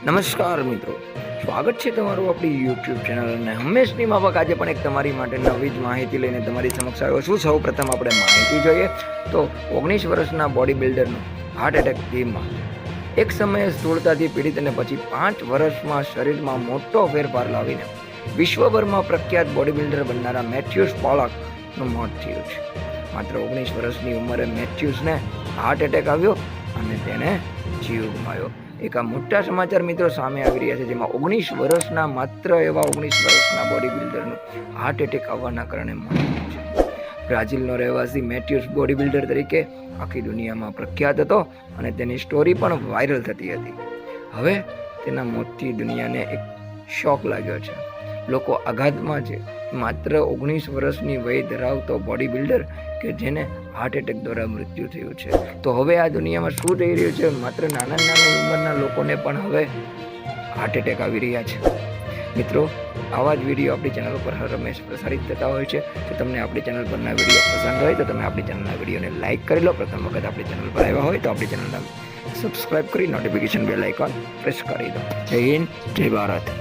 નમસ્કાર મિત્રો, સ્વાગત છે તમારું આપણી યુટ્યુબ ચેનલ અને હંમેશની માફક આજે પણ એક તમારી માટે નવી જ માહિતી લઈને તમારી સમક્ષ આવ્યો છું. સૌ પ્રથમ આપણે માહિતી જોઈએ તો 19 વર્ષના બોડી બિલ્ડરનું હાર્ટ એટેકથી એક સમયે સ્થૂળતાથી પીડિત અને પછી 5 વર્ષમાં શરીરમાં મોટો ફેરફાર લાવીને વિશ્વભરમાં પ્રખ્યાત બોડી બિલ્ડર બનનારા મેથ્યુસ પોલાકનું મોત થયું છે. માત્ર 19 વર્ષની ઉંમરે મેથ્યુસને હાર્ટ એટેક આવ્યો અને તેને જીવ ગુમાવ્યો. એક આ મોટા સમાચાર મિત્રો સામે આવી રહ્યા છે, જેમાં 19 વર્ષના માત્ર એવા 19 વર્ષના બોડી બિલ્ડરનું હાર્ટ એટેક આવવાના કારણે મોત થયું છે. બ્રાઝિલનો રહેવાસી મેથ્યુસ બોડી બિલ્ડર તરીકે આખી દુનિયામાં પ્રખ્યાત હતો અને તેની સ્ટોરી પણ વાયરલ થતી હતી. હવે તેના મોતથી દુનિયાને એક શોક લાગ્યો છે. લોકો આઘાતમાં છે. માત્ર 19 વર્ષની વય ધરાવતો બોડી બિલ્ડર કે જેને હાર્ટ એટેક દ્વારા મૃત્યુ થયું છે. તો હવે આ દુનિયામાં શું થઈ રહ્યું છે? માત્ર નાના ઉંમરના લોકોને પણ હવે હાર્ટ એટેક આવી રહ્યા છે. મિત્રો, આવા જ વિડીયો આપણી ચેનલ ઉપર હર હંમેશ પ્રસારિત થતા હોય છે. તો તમને આપણી ચેનલ પરના વિડીયો પસંદ હોય તો તમે આપણી ચેનલના વિડીયોને લાઇક કરી લો. પ્રથમ વખત આપણી ચેનલ પર આવ્યા હોય તો આપણી ચેનલને સબસ્ક્રાઈબ કરી નોટિફિકેશન બેલ આઇકોન પ્રેસ કરી દો. જય હિન્દ, જય ભારત.